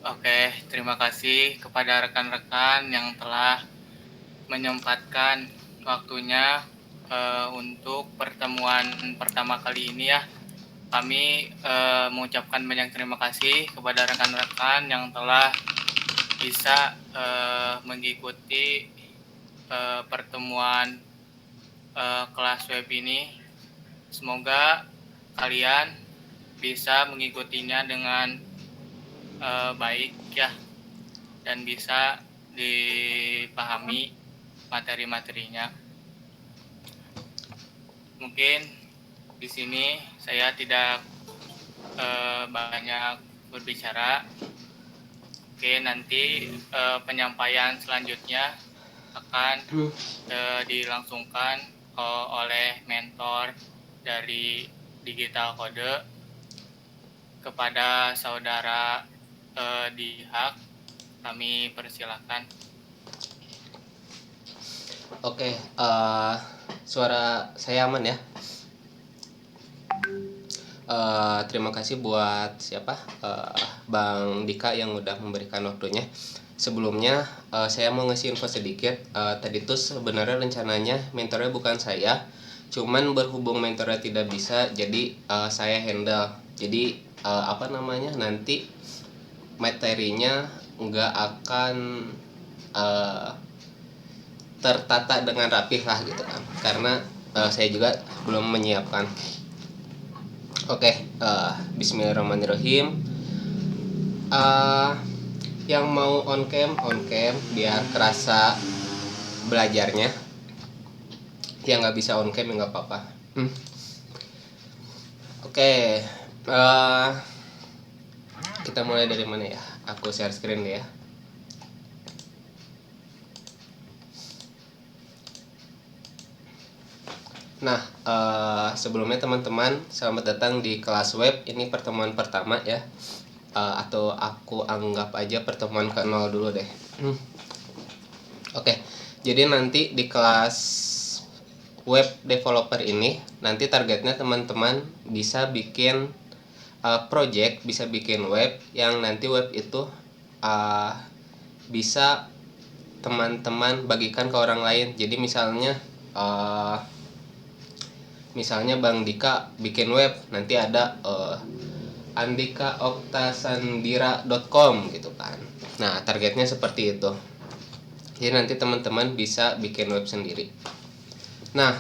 Oke, terima kasih kepada rekan-rekan yang telah menyempatkan waktunya untuk pertemuan pertama kali ini ya. Kami mengucapkan banyak terima kasih kepada rekan-rekan yang telah bisa mengikuti pertemuan kelas web ini. Semoga kalian bisa mengikutinya dengan baik ya, dan bisa dipahami materi-materinya. Mungkin di sini saya tidak banyak berbicara. Oke, nanti penyampaian selanjutnya akan dilangsungkan oleh mentor dari Digital Code kepada saudara Dihak. Kami persilahkan. Oke, suara saya aman ya. Terima kasih buat Bang Dika yang udah memberikan waktunya. Sebelumnya saya mau ngasih info sedikit. Tadi tuh sebenarnya rencananya mentornya bukan saya, cuman berhubung mentornya tidak bisa, jadi saya handle. Jadi nanti materinya nggak akan tertata dengan rapih lah gitu kan, karena saya juga belum menyiapkan. Oke, Bismillahirrahmanirrahim. Yang mau on cam biar kerasa belajarnya. Yang nggak bisa on cam ya nggak apa-apa. Oke, kita mulai dari mana ya? Aku share screen deh ya. Nah, sebelumnya teman-teman, selamat datang di kelas web. Ini pertemuan pertama ya, atau aku anggap aja pertemuan ke-0 dulu deh. Oke, jadi nanti di kelas web developer ini, nanti targetnya teman-teman bisa bikin project, bisa bikin web yang nanti web itu bisa teman-teman bagikan ke orang lain. Jadi misalnya Bang Dika bikin web, nanti ada andikaoktasandira.com gitu kan. Nah, targetnya seperti itu. Jadi nanti teman-teman bisa bikin web sendiri. Nah,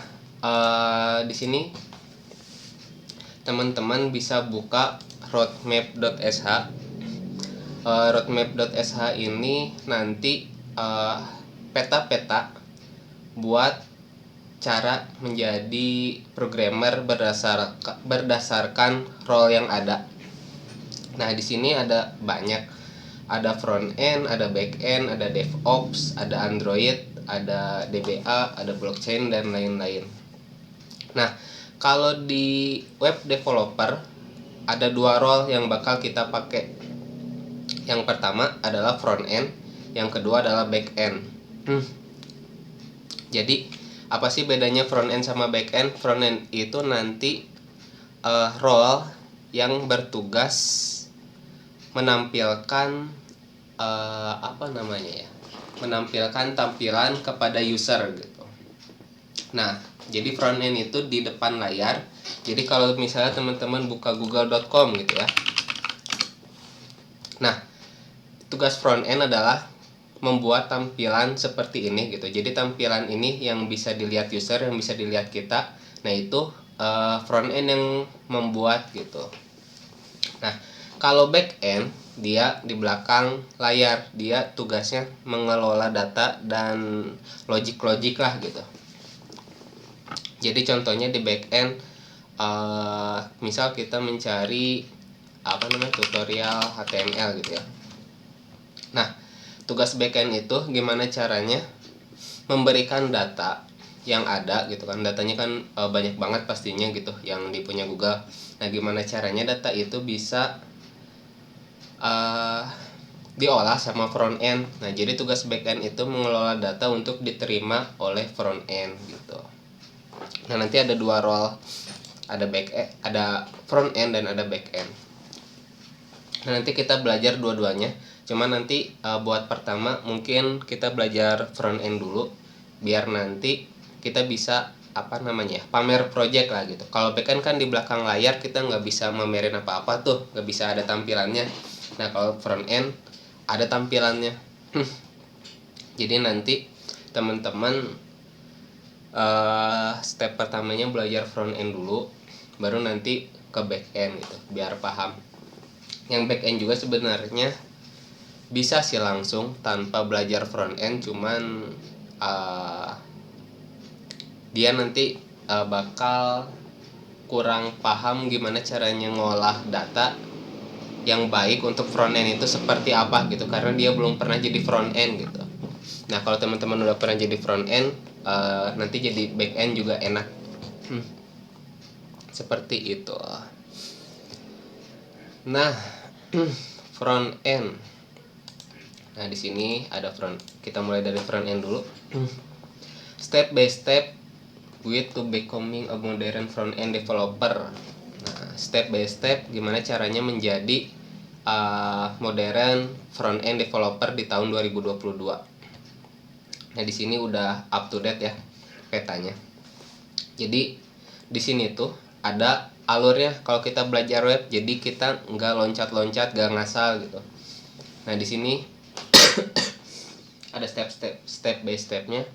di sini teman-teman bisa buka roadmap.sh. Roadmap.sh ini nanti peta-peta buat cara menjadi programmer berdasarkan role yang ada. Nah, di sini ada banyak, ada front end, ada back end, ada DevOps, ada Android, ada DBA, ada blockchain dan lain-lain. Nah, kalau di web developer ada 2 role yang bakal kita pakai. Yang pertama adalah front end, yang kedua adalah back end. Jadi apa sih bedanya front end sama back end? Front end itu nanti role yang bertugas menampilkan menampilkan tampilan kepada user gitu. Nah, jadi front end itu di depan layar. Jadi kalau misalnya teman-teman buka google.com gitu ya. Nah, tugas front end adalah membuat tampilan seperti ini gitu. Jadi tampilan ini yang bisa dilihat user, yang bisa dilihat kita. Nah, itu front end yang membuat gitu. Nah, kalau back end dia di belakang layar, dia tugasnya mengelola data dan logik lah gitu. Jadi contohnya di back end, misal kita mencari tutorial HTML gitu ya. Nah, tugas backend itu gimana caranya memberikan data yang ada gitu kan. Datanya kan banyak banget pastinya gitu yang dipunya Google. Nah, gimana caranya data itu bisa diolah sama front end. Nah, jadi tugas backend itu mengelola data untuk diterima oleh front end gitu. Nah, nanti ada 2 role. ada front end dan ada back end. Nah, nanti kita belajar dua-duanya. Cuman nanti buat pertama mungkin kita belajar front end dulu biar nanti kita bisa pamer project lah gitu. Kalau back end kan di belakang layar kita nggak bisa mamerin apa-apa tuh, nggak bisa ada tampilannya. Nah, kalau front end ada tampilannya. Jadi nanti teman-teman step pertamanya belajar front end dulu, baru nanti ke back end gitu biar paham. Yang back end juga sebenarnya bisa sih langsung tanpa belajar front end, cuman dia nanti bakal kurang paham gimana caranya ngolah data yang baik untuk front end itu seperti apa gitu, karena dia belum pernah jadi front end gitu. Nah, kalau teman-teman udah pernah jadi front end, nanti jadi back end juga enak. Seperti itu. Nah, front end. Nah, di sini ada front. Kita mulai dari front end dulu. Step by step with to becoming a modern front end developer. Nah, step by step gimana caranya menjadi modern front end developer di tahun 2022. Nah, di sini udah up to date ya petanya. Jadi di sini tuh ada alurnya kalau kita belajar web, jadi kita nggak loncat-loncat, nggak ngasal gitu. Nah, di sini ada step by stepnya.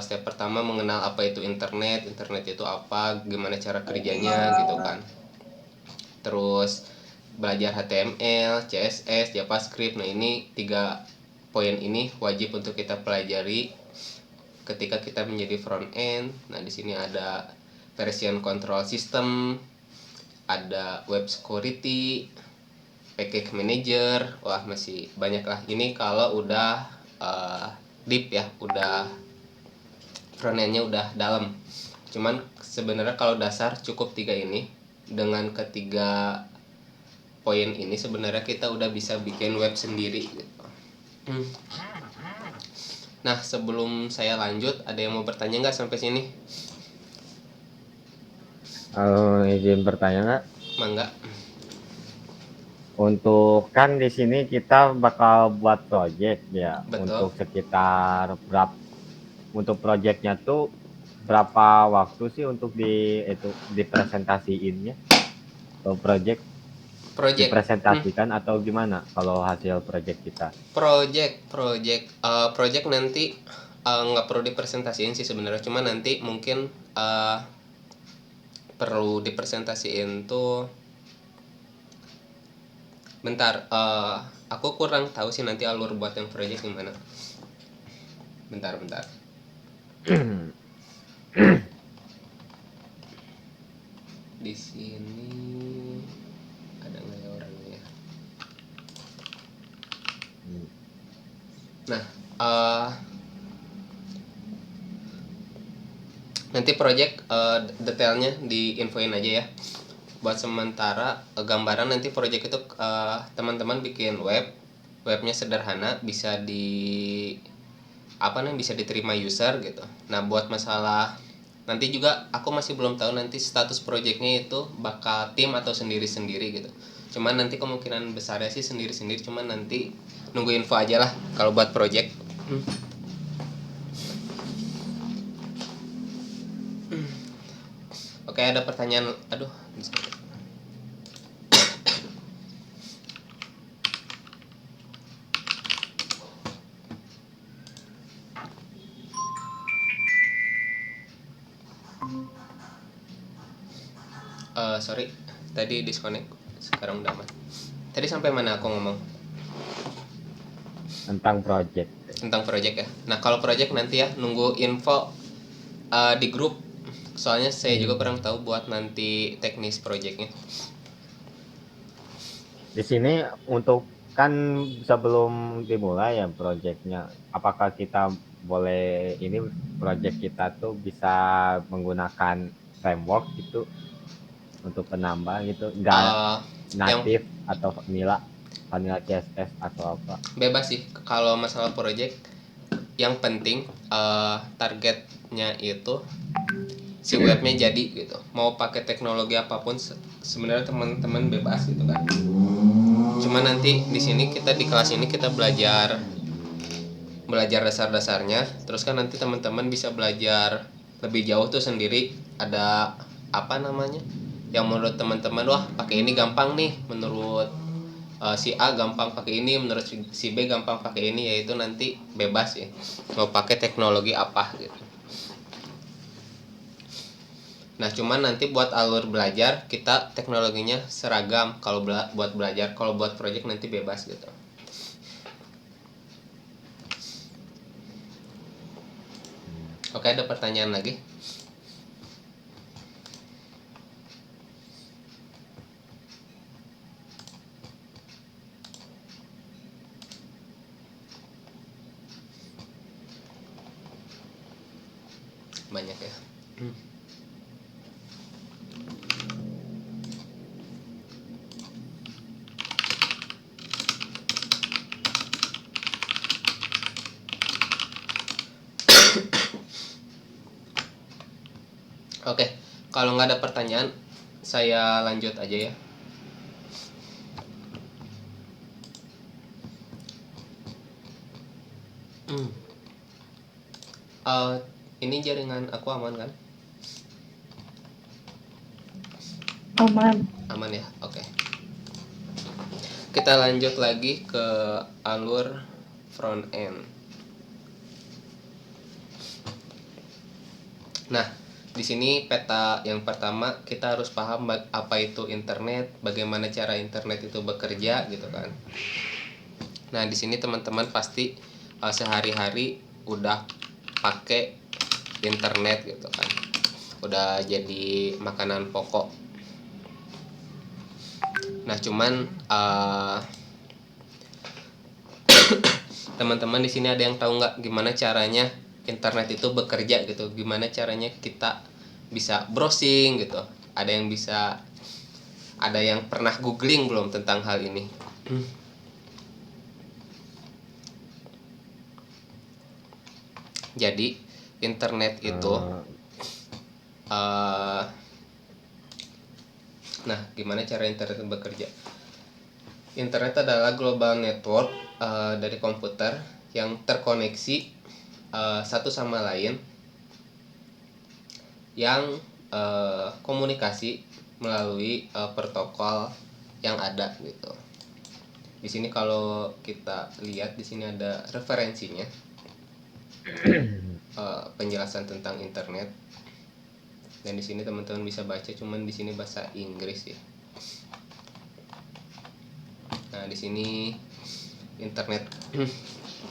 Step pertama mengenal apa itu internet itu apa, gimana cara kerjanya gitu kan. Terus belajar HTML, CSS, JavaScript. Nah, ini 3 poin ini wajib untuk kita pelajari ketika kita menjadi front end. Nah, di sini ada version control system, ada web security, package manager. Wah, masih banyak lah. Ini kalau udah deep ya, udah front end-nya udah dalam. Cuman sebenarnya kalau dasar cukup 3 ini. Dengan ketiga poin ini sebenarnya kita udah bisa bikin web sendiri gitu. Nah, sebelum saya lanjut, ada yang mau bertanya nggak sampai sini? Izin bertanya nggak? Mangga. Untuk kan di sini kita bakal buat project ya. Betul. Untuk sekitar untuk projectnya tuh berapa waktu sih untuk dipresentasiinnya? Kalau project dipresentasikan atau gimana kalau hasil project kita? Project nanti nggak perlu dipresentasiin sih sebenarnya, cuma nanti mungkin perlu dipresentasiin tuh. Bentar, aku kurang tahu sih nanti alur buat yang project gimana. Bentar. Di sini ada nggak ya orangnya? Nah, nanti project detailnya diinfoin aja ya. Buat sementara gambaran nanti project itu teman-teman bikin webnya sederhana, bisa bisa diterima user gitu. Nah, buat masalah nanti juga aku masih belum tahu nanti status projectnya itu bakal tim atau sendiri-sendiri gitu. Cuman nanti kemungkinan besarnya sih sendiri-sendiri, cuman nanti nunggu info aja lah kalau buat project. Oke, ada pertanyaan. Aduh. Sorry, tadi disconnect. Sekarang udah aman. Tadi sampai mana aku ngomong? Tentang project. Tentang project ya. Nah, kalau project nanti ya nunggu info di grup. Soalnya saya juga kurang tahu buat nanti teknis projectnya. Di sini untuk kan sebelum dimulai ya projectnya, apakah kita boleh ini project kita tuh bisa menggunakan framework gitu untuk penambah gitu, nggak native atau vanilla CSS atau apa? Bebas sih kalau masalah project. Yang penting targetnya itu si webnya jadi gitu. Mau pakai teknologi apapun sebenarnya teman-teman bebas gitu kan. Cuma nanti di sini kita di kelas ini kita belajar dasar-dasarnya, terus kan nanti teman-teman bisa belajar lebih jauh tuh sendiri. Ada apa namanya yang menurut teman-teman wah pakai ini gampang nih, menurut si A gampang pakai ini, menurut si B gampang pakai ini, yaitu nanti bebas ya mau pakai teknologi apa gitu. Nah cuman nanti buat alur belajar kita teknologinya seragam kalau buat belajar, kalau buat project nanti bebas gitu. Oke, ada pertanyaan lagi? Banyak ya. Oke, kalau nggak ada pertanyaan saya lanjut aja ya. Ini jaringan aku aman kan? Aman ya, oke. Kita lanjut lagi ke alur front end. Nah, di sini peta yang pertama kita harus paham apa itu internet, bagaimana cara internet itu bekerja gitu kan. Nah, di sini teman-teman pasti sehari-hari udah pakai internet gitu kan. Udah jadi makanan pokok. Nah, cuman teman-teman di sini ada yang tahu nggak gimana caranya internet itu bekerja gitu? Gimana caranya kita bisa browsing gitu? Ada yang pernah googling belum tentang hal ini? Jadi internet itu nah, gimana cara internet bekerja? Internet adalah global network dari komputer yang terkoneksi satu sama lain, yang komunikasi melalui protokol yang ada gitu. Di sini kalau kita lihat di sini ada referensinya, penjelasan tentang internet. Dan di sini teman-teman bisa baca, cuman di sini bahasa Inggris ya. Nah, di sini internet.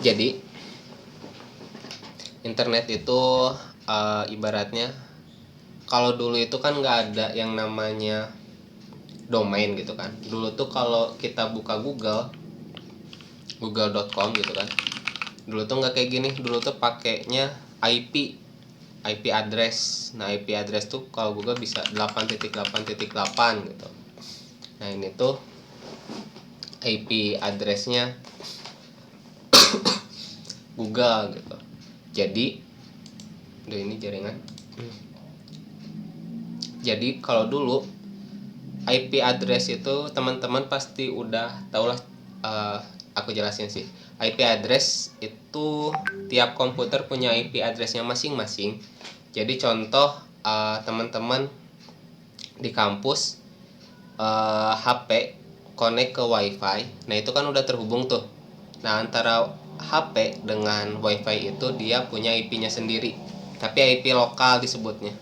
Jadi internet itu ibaratnya kalau dulu itu kan nggak ada yang namanya domain gitu kan. Dulu tuh kalau kita buka google.com gitu kan. Dulu tuh nggak kayak gini. Dulu tuh pakainya IP address. Nah, IP address tuh kalau Google bisa 8.8.8 gitu. Nah, ini tuh IP addressnya Google gitu. Jadi ini jaringan. Jadi kalau dulu IP address itu teman-teman pasti udah tau lah, aku jelasin sih. IP address itu tiap komputer punya IP addressnya masing-masing. Jadi contoh teman-teman di kampus HP connect ke WiFi, nah itu kan udah terhubung tuh. Nah, antara HP dengan WiFi itu dia punya IP-nya sendiri, tapi IP lokal disebutnya.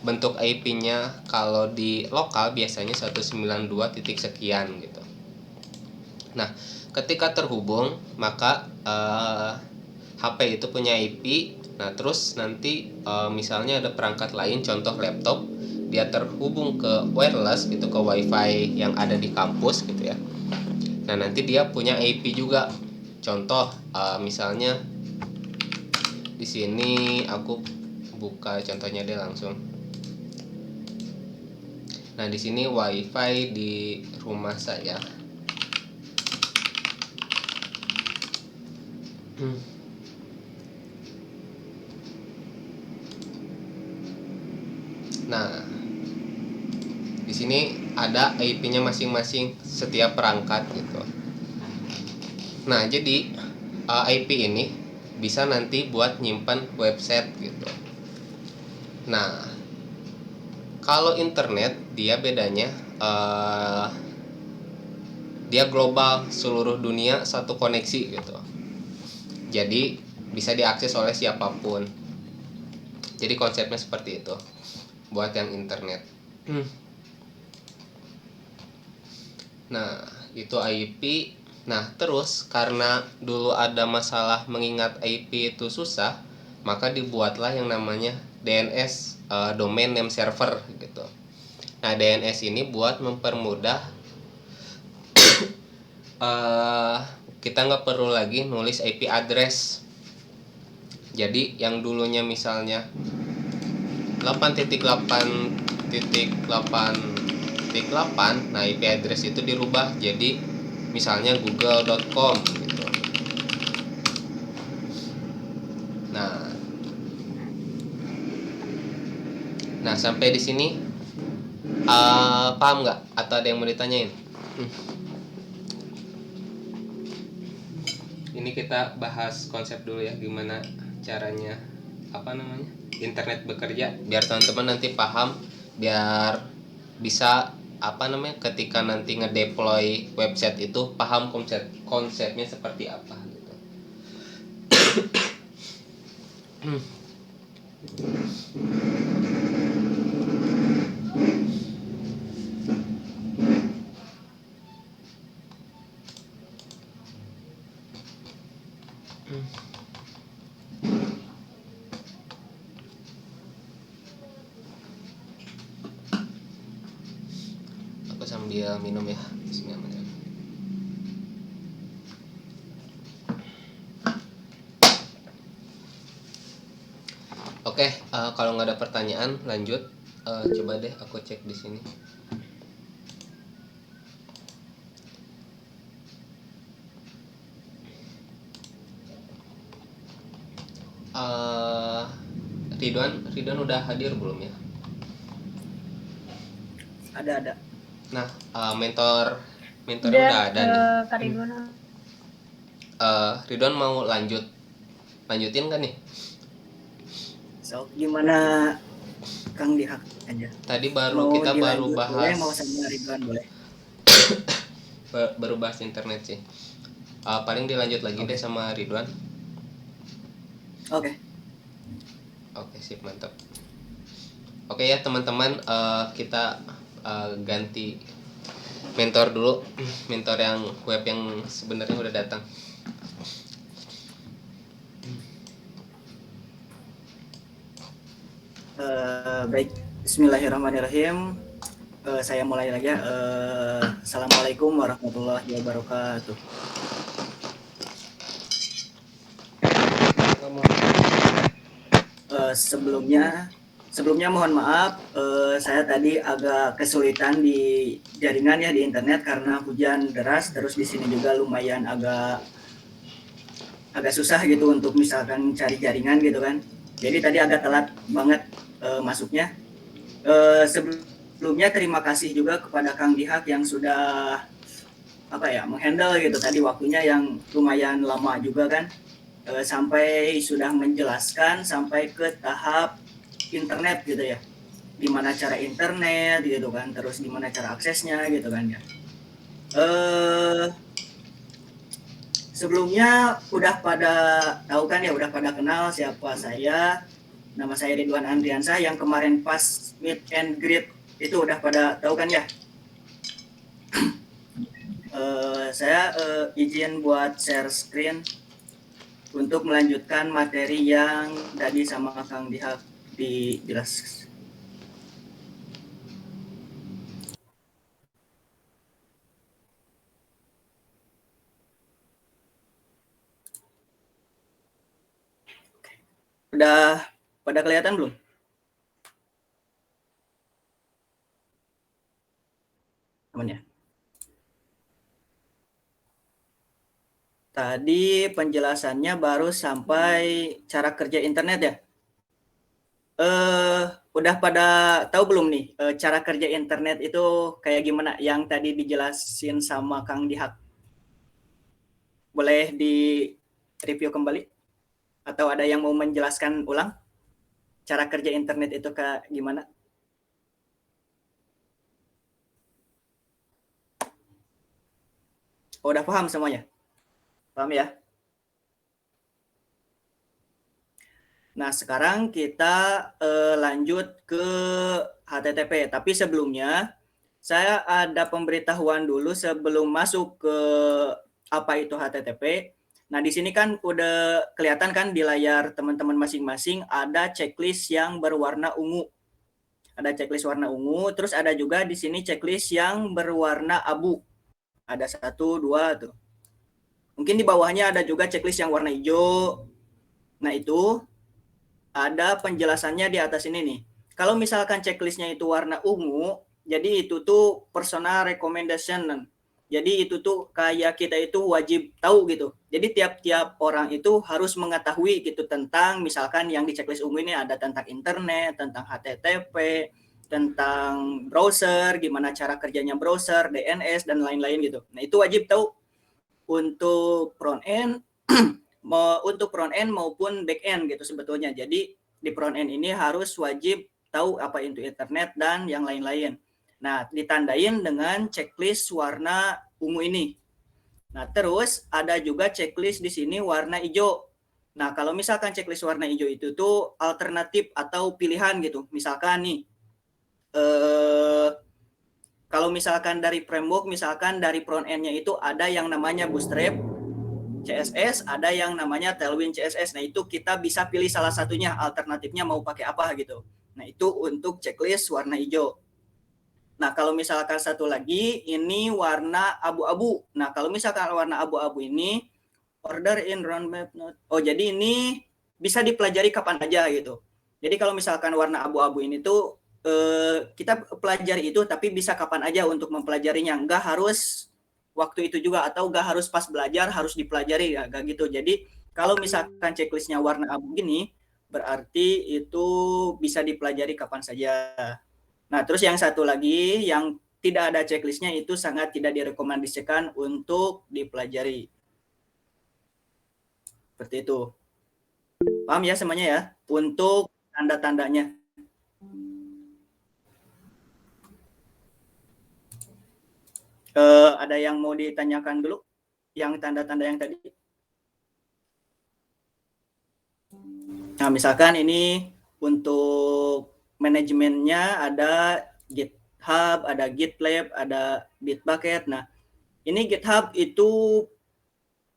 Bentuk IP-nya kalau di lokal biasanya 192 titik sekian gitu. Nah, ketika terhubung maka HP itu punya IP. Nah, terus nanti misalnya ada perangkat lain, contoh laptop, dia terhubung ke wireless gitu, ke WiFi yang ada di kampus gitu ya. Nah, nanti dia punya IP juga. Contoh misalnya di sini aku buka contohnya deh langsung. Nah, di sini WiFi di rumah saya. Nah, di sini ada IP-nya masing-masing setiap perangkat gitu. Nah, jadi IP ini bisa nanti buat nyimpan website gitu. Nah, kalau internet dia bedanya dia global, seluruh dunia satu koneksi gitu. Jadi bisa diakses oleh siapapun. Jadi konsepnya seperti itu buat yang internet. Nah, itu IP. Nah, terus karena dulu ada masalah mengingat IP itu susah, maka dibuatlah yang namanya DNS, Domain Name Server gitu. Nah, DNS ini buat mempermudah kita nggak perlu lagi nulis IP address. Jadi yang dulunya misalnya 8.8.8.8, nah IP address itu dirubah jadi misalnya google.com gitu. Nah sampai di sini paham nggak atau ada yang mau ditanyain? Ini kita bahas konsep dulu ya, gimana caranya internet bekerja, biar teman-teman nanti paham, biar bisa ketika nanti ngedeploy website itu paham konsepnya seperti apa gitu. Aku sambil minum ya. Bismillahirrahmanirrahim. Oke, kalau nggak ada pertanyaan lanjut. Coba deh aku cek di sini. Ridwan udah hadir belum ya? Ada. Nah, mentornya udah ada nih. Kak Ridwan. Ridwan mau lanjutin kan nih? So, gimana Kang Dihak aja? Tadi kita baru bahas. Boleh, mau sama Ridwan boleh. Baru bahas internet sih. Paling dilanjut lagi deh sama Ridwan. Oke, sip, mantap. Oke ya teman-teman, kita ganti mentor dulu. Mentor yang web yang sebenarnya udah datang. Baik, Bismillahirrahmanirrahim. Saya mulai lagi ya. Assalamualaikum warahmatullahi wabarakatuh. Sebelumnya mohon maaf, saya tadi agak kesulitan di jaringan ya di internet karena hujan deras, terus di sini juga lumayan agak susah gitu untuk misalkan cari jaringan gitu kan. Jadi tadi agak telat banget masuknya. Sebelumnya terima kasih juga kepada Kang Dihak yang sudah menghandle gitu tadi waktunya yang lumayan lama juga kan. Sampai sudah menjelaskan sampai ke tahap internet gitu ya, gimana cara internet gitu kan, terus gimana cara aksesnya gitu kan ya. Sebelumnya udah pada tahu kan ya, udah pada kenal siapa saya. Nama saya Ridwan Andriansah, yang kemarin pas meet and greet itu udah pada tahu kan ya. Saya izin buat share screen untuk melanjutkan materi yang tadi sama Kang Dihak dijelaskan. Udah pada kelihatan belum? Aman ya? Tadi penjelasannya baru sampai cara kerja internet ya. Udah pada tahu belum nih cara kerja internet itu kayak gimana yang tadi dijelasin sama Kang Dihak? Boleh di review kembali? Atau ada yang mau menjelaskan ulang cara kerja internet itu kayak gimana? Oh, udah paham semuanya? Paham ya? Nah, sekarang kita lanjut ke HTTP. Tapi sebelumnya, saya ada pemberitahuan dulu sebelum masuk ke apa itu HTTP. Nah, di sini kan udah kelihatan kan di layar teman-teman masing-masing ada checklist yang berwarna ungu. Ada checklist warna ungu, terus ada juga di sini checklist yang berwarna abu. Ada 1, 2 tuh. Mungkin di bawahnya ada juga checklist yang warna hijau. Nah, itu ada penjelasannya di atas ini nih. Kalau misalkan checklistnya itu warna ungu, jadi itu tuh personal recommendation. Jadi itu tuh kayak kita itu wajib tahu gitu. Jadi tiap-tiap orang itu harus mengetahui gitu tentang misalkan yang di checklist ungu ini ada tentang internet, tentang HTTP, tentang browser, gimana cara kerjanya browser, DNS, dan lain-lain gitu. Nah, itu wajib tahu untuk front end, untuk front end maupun back end gitu sebetulnya. Jadi di front end ini harus wajib tahu apa itu internet dan yang lain-lain. Nah, ditandain dengan checklist warna ungu ini. Nah, terus ada juga checklist di sini warna hijau. Nah, kalau misalkan checklist warna hijau itu tuh alternatif atau pilihan gitu. Misalkan nih, kalau misalkan dari framework, misalkan dari front end-nya itu ada yang namanya Bootstrap CSS, ada yang namanya Tailwind CSS. Nah, itu kita bisa pilih salah satunya, alternatifnya mau pakai apa gitu. Nah, itu untuk checklist warna hijau. Nah, kalau misalkan satu lagi, ini warna abu-abu. Nah, kalau misalkan warna abu-abu ini, order in roadmap note. Oh, jadi ini bisa dipelajari kapan aja gitu. Jadi kalau misalkan warna abu-abu ini tuh, kita pelajari itu, tapi bisa kapan aja untuk mempelajarinya. Nggak harus waktu itu juga, atau nggak harus pas belajar, harus dipelajari, ya, nggak gitu. Jadi kalau misalkan checklistnya warna abu gini, berarti itu bisa dipelajari kapan saja. Nah, terus yang satu lagi yang tidak ada checklistnya itu sangat tidak direkomendasikan untuk dipelajari. Seperti itu. Paham ya semuanya ya? Untuk tanda-tandanya. Ada yang mau ditanyakan dulu? Yang tanda-tanda yang tadi? Nah, misalkan ini untuk manajemennya ada GitHub, ada GitLab, ada Bitbucket. Nah, ini GitHub itu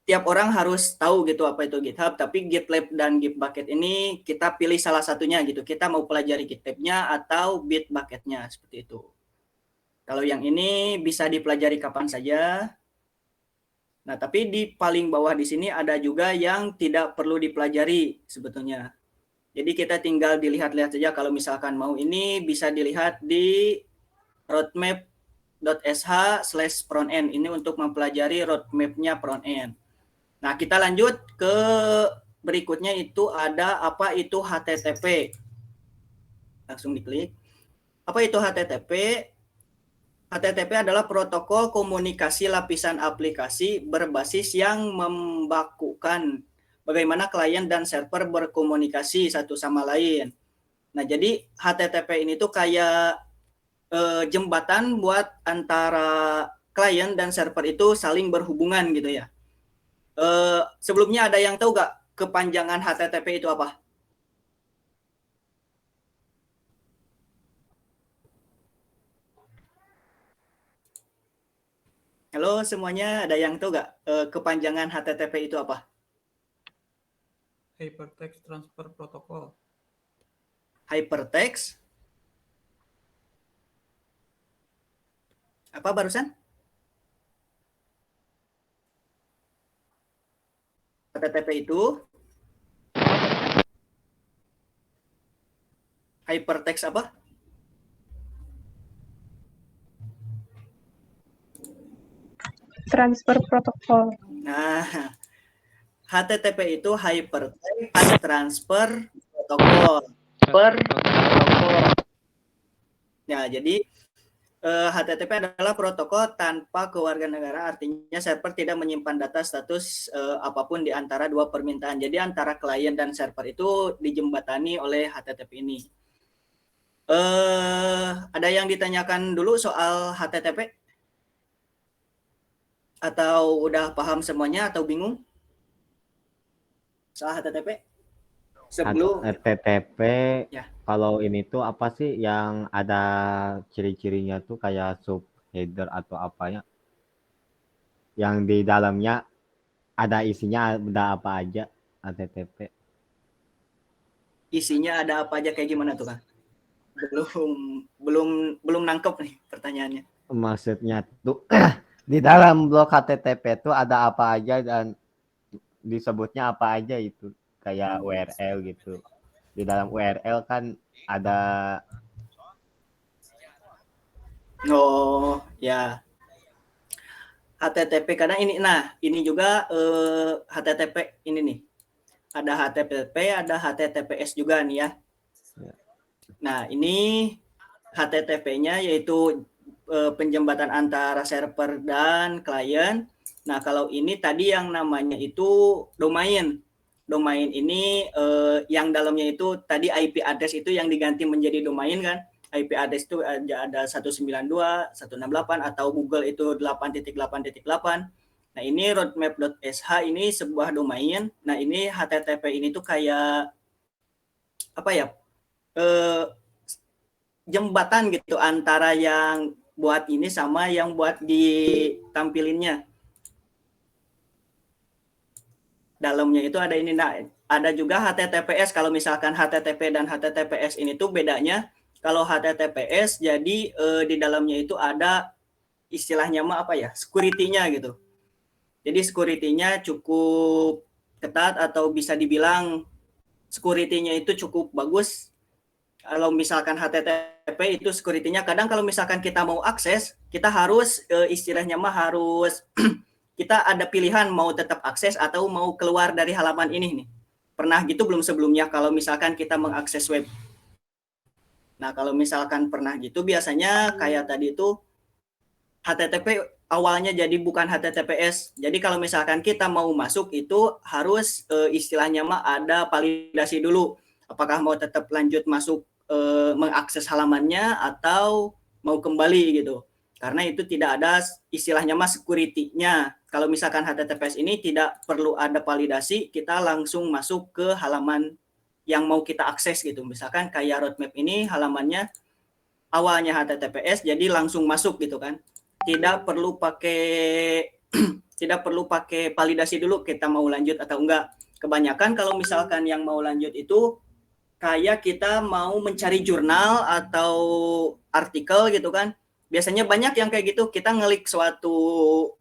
tiap orang harus tahu gitu apa itu GitHub, tapi GitLab dan Bitbucket ini kita pilih salah satunya gitu. Kita mau pelajari GitLab-nya atau Bitbucket-nya, seperti itu. Kalau yang ini bisa dipelajari kapan saja. Nah, tapi di paling bawah di sini ada juga yang tidak perlu dipelajari sebetulnya. Jadi kita tinggal dilihat-lihat saja. Kalau misalkan mau ini bisa dilihat di roadmap.sh/frontend. Ini untuk mempelajari roadmap-nya frontend. Nah, kita lanjut ke berikutnya, itu ada apa itu HTTP. Langsung diklik. Apa itu HTTP? HTTP adalah protokol komunikasi lapisan aplikasi berbasis yang membakukan bagaimana klien dan server berkomunikasi satu sama lain. Nah, jadi HTTP ini tuh kayak jembatan buat antara klien dan server itu saling berhubungan gitu ya. Sebelumnya ada yang tahu nggak kepanjangan HTTP itu apa? Halo semuanya, ada yang tahu nggak kepanjangan HTTP itu apa? Hypertext Transfer Protocol. Hypertext apa barusan? HTTP itu hypertext apa? Transfer Protocol. Nah, HTTP itu Hypertext Transfer Protocol. Ya, jadi HTTP adalah protokol tanpa kewarganegaraan, artinya server tidak menyimpan data status apapun di antara dua permintaan. Jadi antara klien dan server itu dijembatani oleh HTTP ini. Ada yang ditanyakan dulu soal HTTP? Atau udah paham semuanya atau bingung soal HTTP? Sebelum HTTP ya. kalau ini tuh apa sih yang ada ciri-cirinya tuh kayak subheader atau apanya? Yang di dalamnya ada isinya ada apa aja HTTP? Isinya ada apa aja kayak gimana tuh, Kang? Belum nangkep nih pertanyaannya. Maksudnya tuh di dalam blok HTTP tuh ada apa aja dan disebutnya apa aja itu kayak URL gitu. Di dalam URL kan ada Ya. HTTP karena ini juga HTTP ini nih. Ada HTTP, ada HTTPS juga nih ya. Nah, ini HTTP-nya yaitu penjembatan antara server dan klien. Nah, kalau ini tadi yang namanya itu domain. Domain ini yang dalamnya itu tadi IP address itu yang diganti menjadi domain kan. IP address itu ada 192, 168 atau Google itu 8.8.8. Nah, ini roadmap.sh ini sebuah domain. Nah, ini HTTP ini tuh kayak apa ya? Jembatan gitu antara yang buat ini sama yang buat ditampilinnya. Dalamnya itu ada ini, nah, ada juga HTTPS. Kalau misalkan HTTP dan HTTPS ini tuh bedanya, kalau HTTPS jadi di dalamnya itu ada istilahnya mah apa ya, security-nya gitu. Jadi security-nya cukup ketat atau bisa dibilang security-nya itu cukup bagus. Kalau misalkan HTTP itu security-nya kadang kalau misalkan kita mau akses, kita harus istilahnya mah harus kita ada pilihan mau tetap akses atau mau keluar dari halaman ini nih. Pernah gitu belum sebelumnya kalau misalkan kita mengakses web. Nah, kalau misalkan pernah gitu biasanya kayak tadi itu HTTP awalnya jadi bukan HTTPS. Jadi kalau misalkan kita mau masuk itu harus istilahnya mah ada validasi dulu. Apakah mau tetap lanjut masuk mengakses halamannya atau mau kembali gitu. Karena itu tidak ada istilahnya mah security-nya. Kalau misalkan HTTPS ini tidak perlu ada validasi, kita langsung masuk ke halaman yang mau kita akses gitu. Misalkan kayak roadmap ini halamannya awalnya HTTPS jadi langsung masuk gitu kan. Tidak perlu pakai validasi dulu kita mau lanjut atau enggak. Kebanyakan kalau misalkan yang mau lanjut itu kayak kita mau mencari jurnal atau artikel gitu kan. Biasanya banyak yang kayak gitu, kita ngelik suatu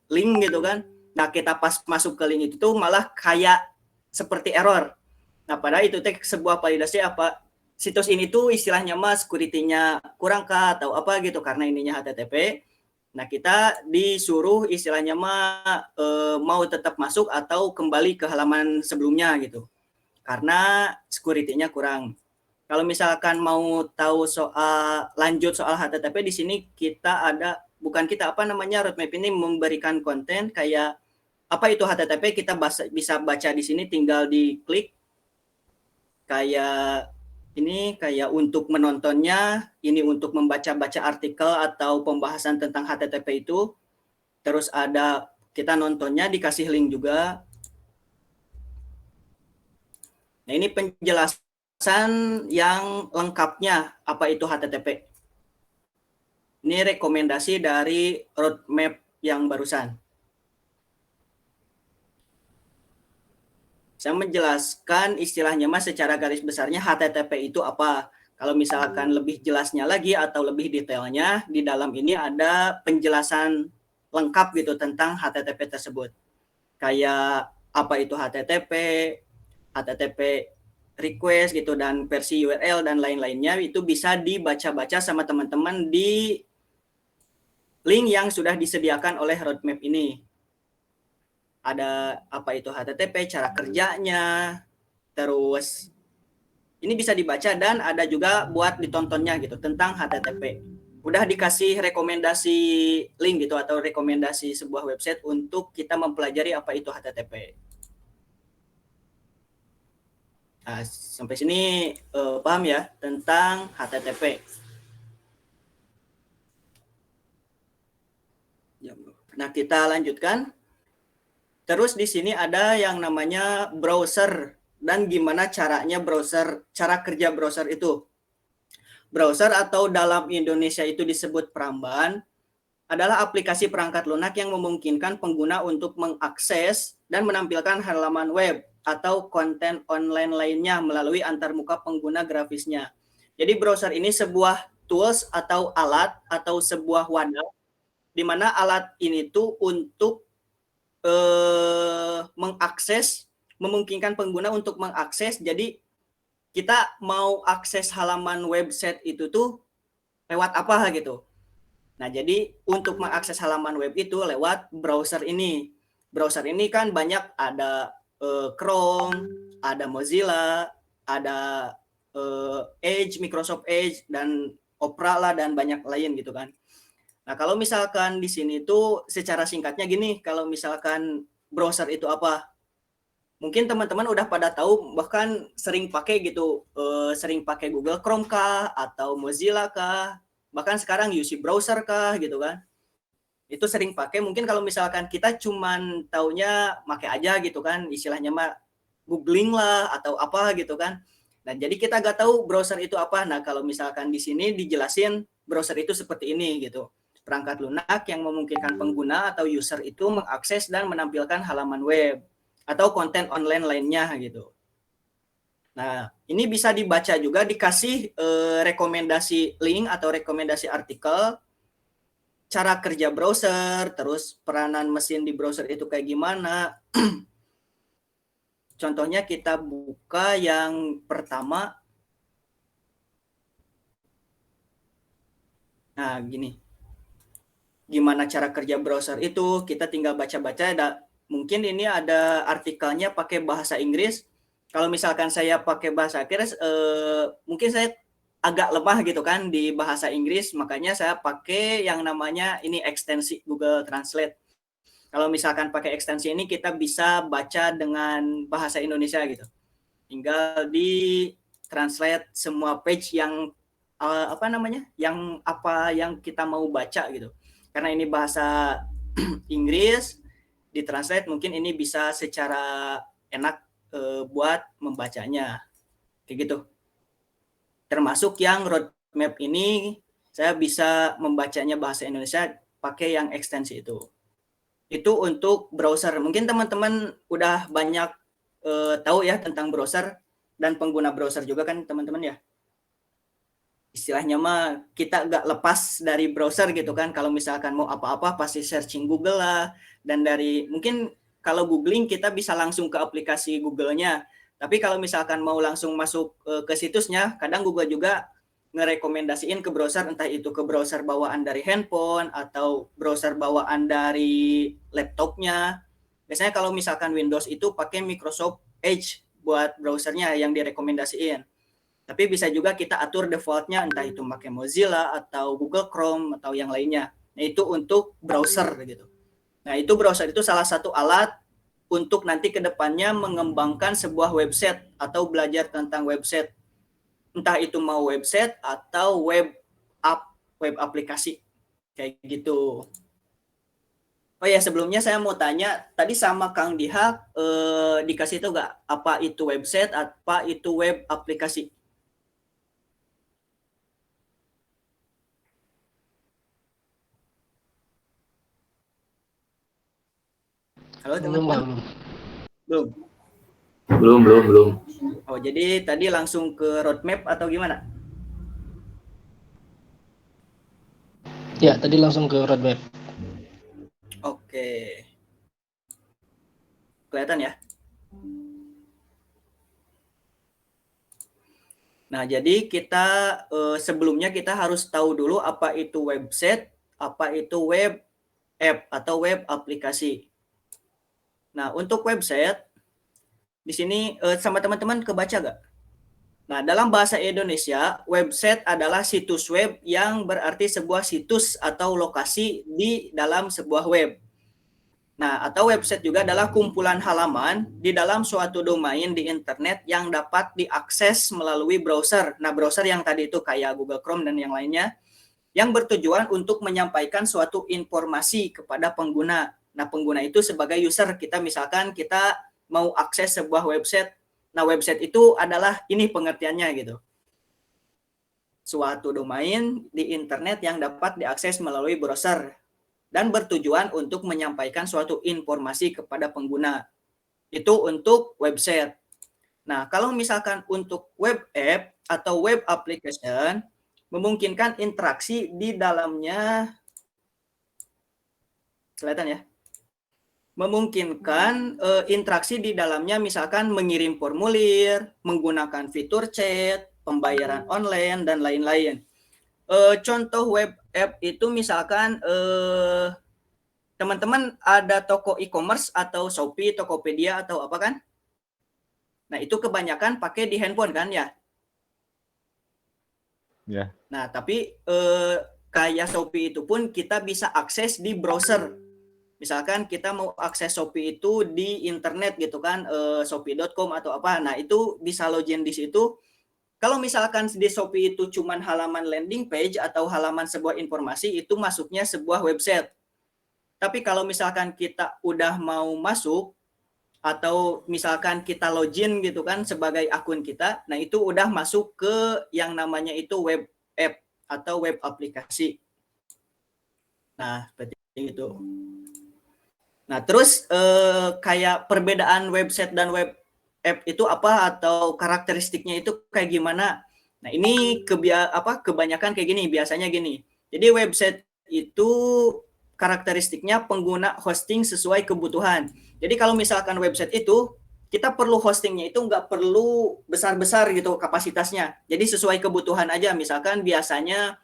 link gitu kan. Nah, kita pas masuk ke link itu tuh malah kayak seperti error. Nah, padahal itu sebuah validasi apa situs ini tuh istilahnya mah security-nya kurang kah atau apa gitu karena ininya HTTP. Nah, kita disuruh istilahnya mah mau tetap masuk atau kembali ke halaman sebelumnya gitu. Karena security-nya kurang. Kalau misalkan mau tahu lanjut soal HTTP di sini kita ada roadmap ini memberikan konten kayak apa itu HTTP kita bisa baca di sini tinggal diklik kayak ini kayak untuk menontonnya, ini untuk membaca-baca artikel atau pembahasan tentang HTTP itu. Terus ada kita nontonnya dikasih link juga. Nah, ini penjelasan yang lengkapnya apa itu HTTP. Ini rekomendasi dari roadmap yang barusan. Saya menjelaskan istilahnya mas secara garis besarnya HTTP itu apa. Kalau misalkan lebih jelasnya lagi atau lebih detailnya, di dalam ini ada penjelasan lengkap gitu tentang HTTP tersebut. Kayak apa itu HTTP, HTTP request gitu, dan versi URL dan lain-lainnya itu bisa dibaca-baca sama teman-teman di link yang sudah disediakan oleh roadmap ini. Ada apa itu HTTP, cara kerjanya, terus ini bisa dibaca dan ada juga buat ditontonnya gitu tentang HTTP. udah dikasih rekomendasi link gitu atau rekomendasi sebuah website untuk kita mempelajari apa itu HTTP. Nah, sampai sini paham ya tentang HTTP. Nah, kita lanjutkan. Terus di sini ada yang namanya browser dan gimana caranya browser, cara kerja browser itu. Browser atau dalam Indonesia itu disebut peramban adalah aplikasi perangkat lunak yang memungkinkan pengguna untuk mengakses dan menampilkan halaman web atau konten online lainnya melalui antarmuka pengguna grafisnya. Jadi browser ini sebuah tools atau alat atau sebuah wadah di mana alat ini tuh untuk mengakses, memungkinkan pengguna untuk mengakses. Jadi kita mau akses halaman website itu tuh lewat apa gitu. Nah, jadi untuk mengakses halaman web itu lewat browser ini. Browser ini kan banyak, ada Chrome, ada Mozilla, ada Edge, Microsoft Edge, dan Opera lah, dan banyak lain gitu kan. Nah, kalau misalkan di sini tuh secara singkatnya gini, kalau misalkan browser itu apa? Mungkin teman-teman udah pada tahu, bahkan sering pakai gitu, sering pakai Google Chrome kah, atau Mozilla kah, bahkan sekarang UC browser kah gitu kan. Itu sering pakai, mungkin kalau misalkan kita cuman taunya pakai aja gitu kan, istilahnya mah googling lah atau apa gitu kan. Nah, jadi kita nggak tahu browser itu apa. Nah, kalau misalkan di sini dijelasin browser itu seperti ini gitu. Perangkat lunak yang memungkinkan pengguna atau user itu mengakses dan menampilkan halaman web atau konten online lainnya gitu. Nah, ini bisa dibaca juga, dikasih rekomendasi link atau rekomendasi artikel, cara kerja browser, terus peranan mesin di browser itu kayak gimana. Contohnya kita buka yang pertama. Nah, gini. Gimana cara kerja browser itu, kita tinggal baca-baca. Mungkin ini ada artikelnya pakai bahasa Inggris. Kalau misalkan saya pakai bahasa Inggris, mungkin saya agak lemah gitu kan di bahasa Inggris, makanya saya pakai yang namanya ini ekstensi Google Translate. Kalau misalkan pakai ekstensi ini, kita bisa baca dengan bahasa Indonesia gitu. Tinggal di translate semua page yang yang kita mau baca gitu. Karena ini bahasa Inggris, ditranslate mungkin ini bisa secara enak buat membacanya. Kayak gitu. Termasuk yang roadmap ini, saya bisa membacanya bahasa Indonesia pakai yang ekstensi itu. Itu untuk browser. Mungkin teman-teman udah banyak tahu ya tentang browser dan pengguna browser juga kan teman-teman ya. Istilahnya mah kita nggak lepas dari browser gitu kan. Kalau misalkan mau apa-apa pasti searching Google lah. Dan dari mungkin kalau googling kita bisa langsung ke aplikasi Google-nya. Tapi kalau misalkan mau langsung masuk ke situsnya, kadang Google juga ngerekomendasiin ke browser, entah itu ke browser bawaan dari handphone atau browser bawaan dari laptopnya. Biasanya kalau misalkan Windows itu pakai Microsoft Edge buat browsernya yang direkomendasiin. Tapi bisa juga kita atur defaultnya, entah itu pakai Mozilla atau Google Chrome atau yang lainnya. Nah, itu untuk browser gitu. Nah, itu browser itu salah satu alat untuk nanti ke depannya mengembangkan sebuah website atau belajar tentang website. Entah itu mau website atau web aplikasi. Kayak gitu. Oh ya, sebelumnya saya mau tanya, tadi sama Kang Dihak dikasih itu nggak apa itu website, apa itu web aplikasi? Halo teman-teman. Belum. Oh, jadi tadi langsung ke roadmap atau gimana? Ya, tadi langsung ke roadmap. Oke. Kelihatan ya? Nah, jadi kita sebelumnya kita harus tahu dulu apa itu website, apa itu web app atau web aplikasi. Nah, untuk website di sini sama teman-teman kebaca gak? Nah, dalam bahasa Indonesia, website adalah situs web yang berarti sebuah situs atau lokasi di dalam sebuah web. Nah, atau website juga adalah kumpulan halaman di dalam suatu domain di internet yang dapat diakses melalui browser. Nah, browser yang tadi itu kayak Google Chrome dan yang lainnya, yang bertujuan untuk menyampaikan suatu informasi kepada pengguna. Nah, pengguna itu sebagai user, misalkan kita mau akses sebuah website. Nah, website itu adalah ini pengertiannya gitu. Suatu domain di internet yang dapat diakses melalui browser dan bertujuan untuk menyampaikan suatu informasi kepada pengguna. Itu untuk website. Nah, kalau misalkan untuk web app atau web application, memungkinkan interaksi di dalamnya, kelihatan ya? Memungkinkan interaksi di dalamnya misalkan mengirim formulir, menggunakan fitur chat, pembayaran online, dan lain-lain. Contoh web app itu misalkan teman-teman ada toko e-commerce atau Shopee, Tokopedia atau apa kan? Nah, itu kebanyakan pakai di handphone kan ya? Ya. Nah, tapi kayak Shopee itu pun kita bisa akses di browser. Misalkan kita mau akses Shopee itu di internet gitu kan, shopee.com atau apa. Nah, itu bisa login di situ. Kalau misalkan di Shopee itu cuman halaman landing page atau halaman sebuah informasi, itu masuknya sebuah website. Tapi kalau misalkan kita udah mau masuk, atau misalkan kita login gitu kan sebagai akun kita, nah itu udah masuk ke yang namanya itu web app atau web aplikasi. Nah, seperti itu. Nah, terus kayak perbedaan website dan web app itu apa atau karakteristiknya itu kayak gimana? Nah, ini kebanyakan kayak gini, biasanya gini. Jadi website itu karakteristiknya pengguna hosting sesuai kebutuhan. Jadi kalau misalkan website itu kita perlu hostingnya itu nggak perlu besar-besar gitu kapasitasnya. Jadi sesuai kebutuhan aja. Misalkan biasanya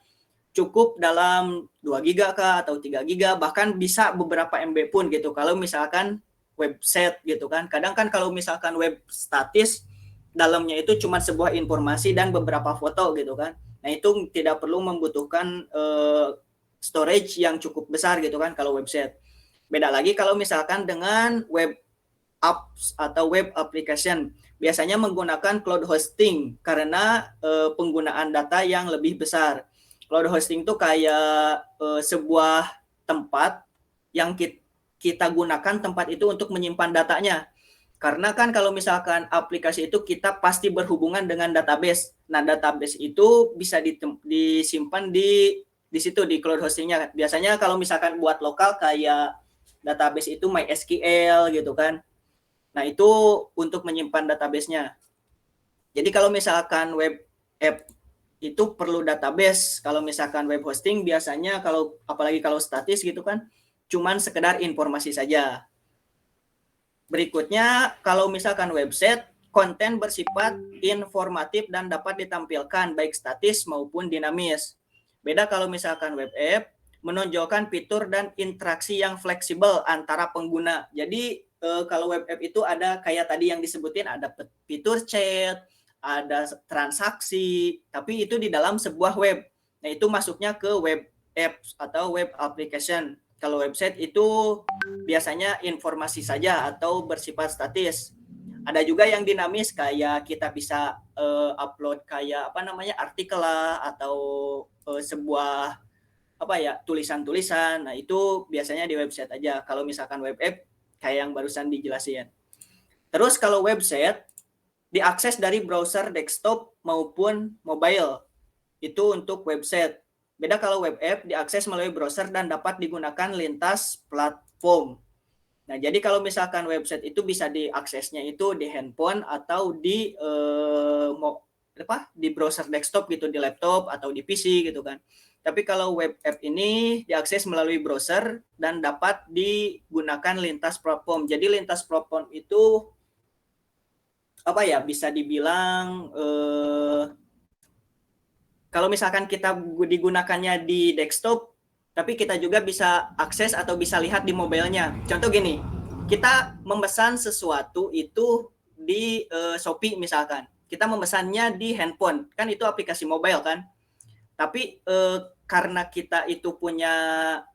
cukup dalam 2 giga kah atau 3 giga, bahkan bisa beberapa MB pun gitu. Kalau misalkan website gitu kan. Kadang kan kalau misalkan web statis dalamnya itu cuma sebuah informasi dan beberapa foto gitu kan. Nah, itu tidak perlu membutuhkan storage yang cukup besar gitu kan kalau website. Beda lagi kalau misalkan dengan web apps atau web application. Biasanya menggunakan cloud hosting karena penggunaan data yang lebih besar. Cloud hosting itu kayak sebuah tempat yang kita gunakan tempat itu untuk menyimpan datanya. Karena kan kalau misalkan aplikasi itu kita pasti berhubungan dengan database. Nah, database itu bisa disimpan di situ di cloud hostingnya. Biasanya kalau misalkan buat lokal kayak database itu MySQL gitu kan. Nah, itu untuk menyimpan database-nya. Jadi kalau misalkan web app itu perlu database. Kalau misalkan web hosting biasanya apalagi kalau statis gitu kan, cuman sekedar informasi saja. Berikutnya, kalau misalkan website, konten bersifat informatif dan dapat ditampilkan baik statis maupun dinamis. Beda kalau misalkan web app, menonjolkan fitur dan interaksi yang fleksibel antara pengguna. Jadi kalau web app itu ada kayak tadi yang disebutin, ada fitur chat, ada transaksi, tapi itu di dalam sebuah web. Nah, itu masuknya ke web apps atau web application. Kalau website itu biasanya informasi saja atau bersifat statis. Ada juga yang dinamis kayak kita bisa upload kayak artikel lah atau sebuah tulisan-tulisan. Nah, itu biasanya di website aja. Kalau misalkan web app kayak yang barusan dijelasin. Terus kalau website diakses dari browser desktop maupun mobile. Itu untuk website. Beda kalau web app diakses melalui browser dan dapat digunakan lintas platform. Nah, jadi kalau misalkan website itu bisa diaksesnya itu di handphone atau di browser desktop gitu, di laptop atau di PC gitu kan. Tapi kalau web app ini diakses melalui browser dan dapat digunakan lintas platform. Jadi lintas platform itu bisa dibilang kalau misalkan kita digunakannya di desktop, tapi kita juga bisa akses atau bisa lihat di mobilenya. Contoh gini, kita memesan sesuatu itu di Shopee misalkan. kita memesannya di handphone, kan itu aplikasi mobile kan. Tapi karena kita itu punya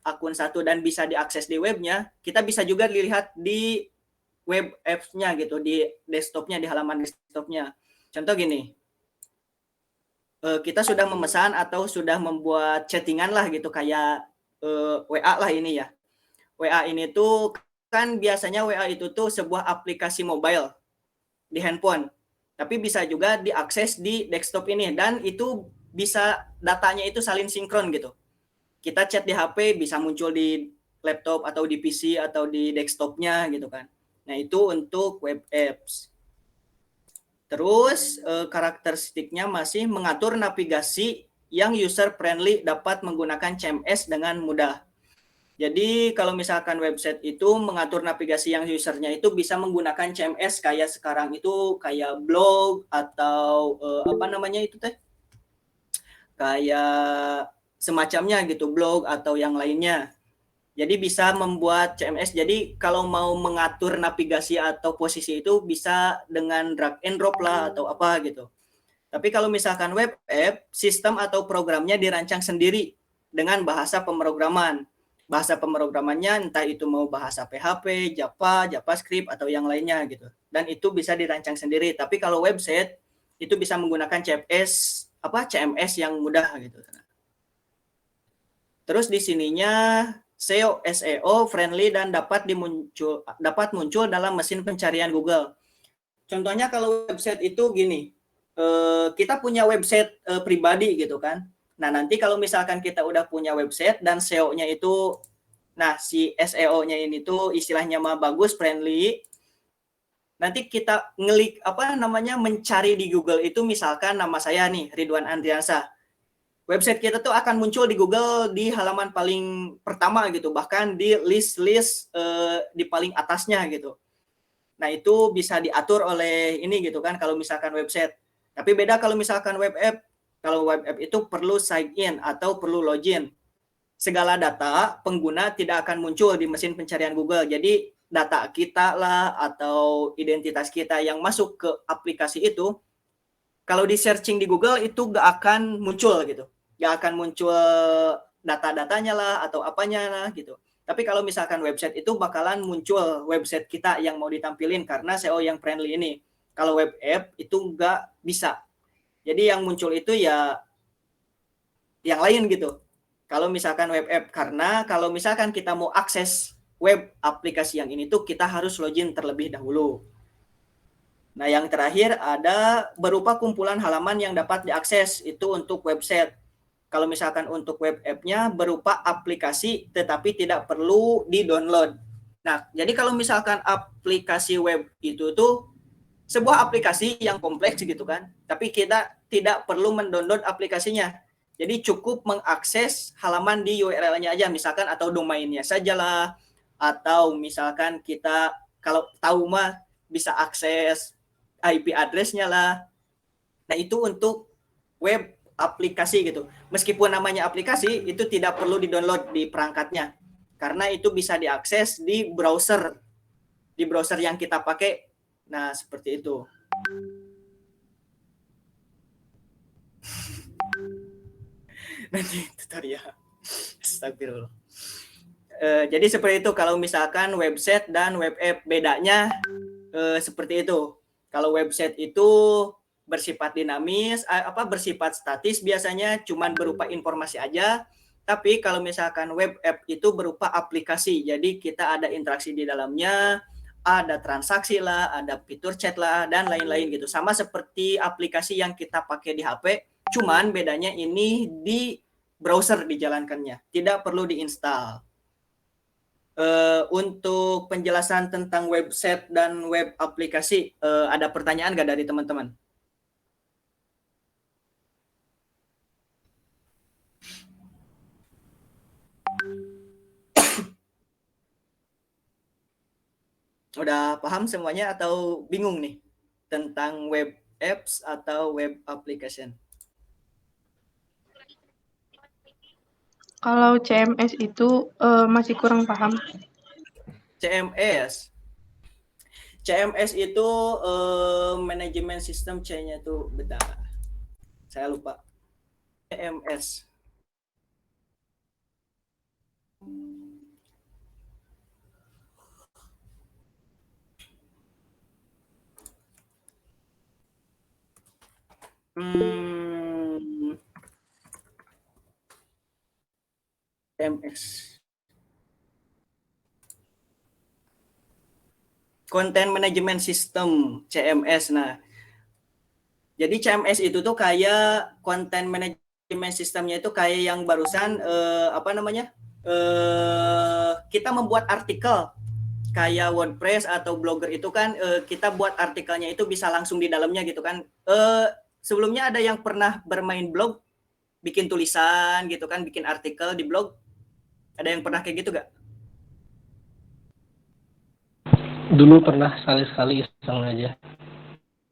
akun satu dan bisa diakses di webnya, kita bisa juga dilihat di web apps-nya gitu, di desktopnya, di halaman desktopnya. Contoh gini, kita sudah memesan atau sudah membuat chattingan lah gitu, kayak WA lah ini ya. WA ini tuh kan biasanya WA itu tuh sebuah aplikasi mobile di handphone, tapi bisa juga diakses di desktop ini, dan itu bisa datanya itu saling sinkron gitu. Kita chat di HP bisa muncul di laptop atau di PC atau di desktopnya gitu kan. Nah itu untuk web apps. Terus karakteristiknya masih mengatur navigasi yang user friendly, dapat menggunakan CMS dengan mudah. Jadi kalau misalkan website itu mengatur navigasi yang usernya itu bisa menggunakan CMS kayak sekarang itu kayak blog atau apa namanya itu teh? Kayak semacamnya gitu, blog atau yang lainnya. Jadi bisa membuat CMS. Jadi kalau mau mengatur navigasi atau posisi itu bisa dengan drag and drop lah atau apa gitu. Tapi kalau misalkan web app, sistem atau programnya dirancang sendiri dengan bahasa pemrograman. Bahasa pemrogramannya entah itu mau bahasa PHP, Java, JavaScript atau yang lainnya gitu. Dan itu bisa dirancang sendiri. Tapi kalau website itu bisa menggunakan CMS yang mudah gitu. Terus di sininya SEO friendly dan dapat muncul dalam mesin pencarian Google. Contohnya kalau website itu gini, kita punya website pribadi gitu kan. Nah nanti kalau misalkan kita udah punya website dan SEO-nya itu, nah si SEO-nya ini tuh istilahnya mah bagus, friendly. Nanti kita mencari di Google itu, misalkan nama saya nih Ridwan Andriansa. Website kita tuh akan muncul di Google di halaman paling pertama gitu, bahkan di list di paling atasnya gitu. Nah itu bisa diatur oleh ini gitu kan kalau misalkan website. Tapi beda kalau misalkan web app. Kalau web app itu perlu sign in atau perlu login. Segala data pengguna tidak akan muncul di mesin pencarian Google. Jadi data kita lah atau identitas kita yang masuk ke aplikasi itu, kalau di searching di Google itu gak akan muncul gitu. Gak akan muncul data-datanya lah atau apanya lah gitu. Tapi kalau misalkan website itu bakalan muncul website kita yang mau ditampilin karena SEO yang friendly ini. Kalau web app itu gak bisa. Jadi yang muncul itu ya yang lain gitu. Kalau misalkan web app, karena kalau misalkan kita mau akses web aplikasi yang ini tuh kita harus login terlebih dahulu. Nah, yang terakhir ada berupa kumpulan halaman yang dapat diakses, itu untuk website. Kalau misalkan untuk web app-nya berupa aplikasi tetapi tidak perlu di-download. Nah, jadi kalau misalkan aplikasi web itu tuh sebuah aplikasi yang kompleks gitu kan, tapi kita tidak perlu mendownload aplikasinya. Jadi cukup mengakses halaman di URL-nya aja misalkan, atau domainnya sajalah, atau misalkan kita kalau tahu mah bisa akses IP address-nya lah. Nah, itu untuk web aplikasi gitu. Meskipun namanya aplikasi, itu tidak perlu di-download di perangkatnya. Karena itu bisa diakses di browser. Di browser yang kita pakai. Nah, seperti itu. Nanti tutorial. Astagfirullah. Jadi seperti itu kalau misalkan website dan web app, bedanya seperti itu. Kalau website itu bersifat dinamis, bersifat statis biasanya cuman berupa informasi aja. Tapi kalau misalkan web app itu berupa aplikasi, jadi kita ada interaksi di dalamnya, ada transaksi lah, ada fitur chat lah, dan lain-lain gitu. Sama seperti aplikasi yang kita pakai di HP, cuman bedanya ini di browser dijalankannya, tidak perlu diinstal. Untuk penjelasan tentang website dan web aplikasi, ada pertanyaan nggak dari teman-teman? Udah paham semuanya atau bingung nih tentang web apps atau web application? Kalau CMS itu masih kurang paham. CMS. CMS itu manajemen sistem C-nya itu bentar. Saya lupa. CMS. CMS. Content Management System, CMS. Nah, jadi CMS itu tuh kayak content management systemnya itu kayak yang barusan kita membuat artikel kayak WordPress atau Blogger itu kan kita buat artikelnya itu bisa langsung di dalamnya gitu kan. Sebelumnya ada yang pernah bermain blog, bikin tulisan gitu kan, bikin artikel di blog. Ada yang pernah kayak gitu gak? Dulu pernah sekali-sekali iseng aja.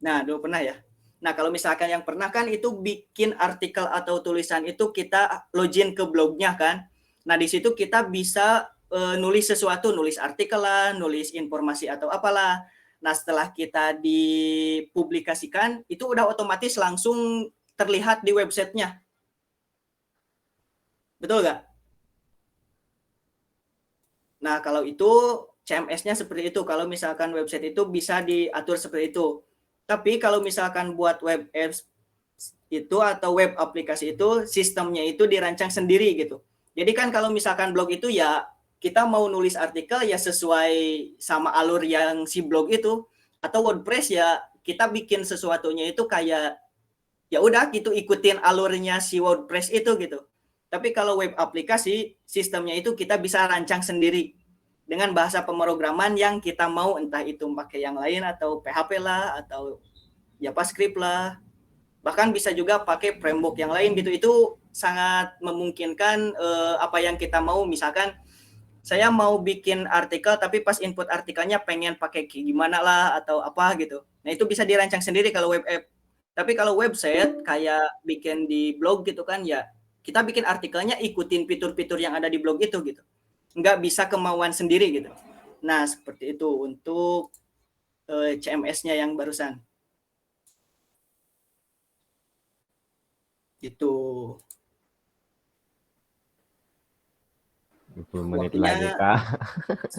Nah, dulu pernah ya. Nah, kalau misalkan yang pernah kan itu bikin artikel atau tulisan itu kita login ke blognya kan. Nah, di situ kita bisa nulis sesuatu, nulis artikel lah, nulis informasi atau apalah. Nah, setelah kita dipublikasikan, itu udah otomatis langsung terlihat di websitenya. Betul nggak? Nah, kalau itu CMS-nya seperti itu. Kalau misalkan website itu bisa diatur seperti itu. Tapi kalau misalkan buat web apps itu atau web aplikasi itu sistemnya itu dirancang sendiri gitu. Jadi kan kalau misalkan blog itu ya kita mau nulis artikel ya sesuai sama alur yang si blog itu, atau WordPress ya kita bikin sesuatunya itu kayak ya udah gitu ikutin alurnya si WordPress itu gitu. Tapi kalau web aplikasi sistemnya itu kita bisa rancang sendiri dengan bahasa pemrograman yang kita mau, entah itu pakai yang lain atau PHP lah atau JavaScript lah, bahkan bisa juga pakai framework yang lain gitu. Itu sangat memungkinkan apa yang kita mau. Misalkan saya mau bikin artikel tapi pas input artikelnya pengen pakai gimana lah atau apa gitu, nah itu bisa dirancang sendiri kalau web app. Tapi kalau website kayak bikin di blog gitu kan ya kita bikin artikelnya ikutin fitur-fitur yang ada di blog itu gitu, nggak bisa kemauan sendiri gitu. Nah seperti itu untuk CMS-nya yang barusan gitu. 10 menit Waktunya lagi, Kak.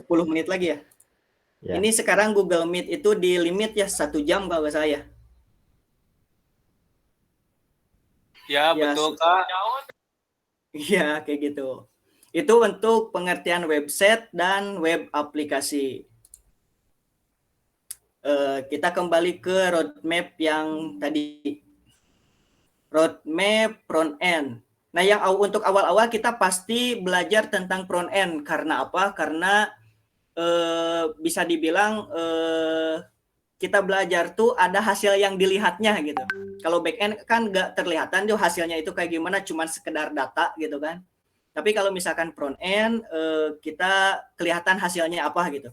10 menit lagi ya. Ya. Ini sekarang Google Meet itu di limit ya 1 jam kalau nggak salah ya. Ya, Ya, betul Kak. Iya, kayak gitu. Itu untuk pengertian website dan web aplikasi. Kita kembali ke roadmap yang tadi. Roadmap front end. Nah, yang untuk awal-awal kita pasti belajar tentang front end. Karena apa? Karena bisa dibilang kita belajar tuh ada hasil yang dilihatnya gitu. Kalau back end kan nggak terlihatan tuh hasilnya itu kayak gimana, cuman sekedar data gitu kan. Tapi kalau misalkan front end kita kelihatan hasilnya apa gitu.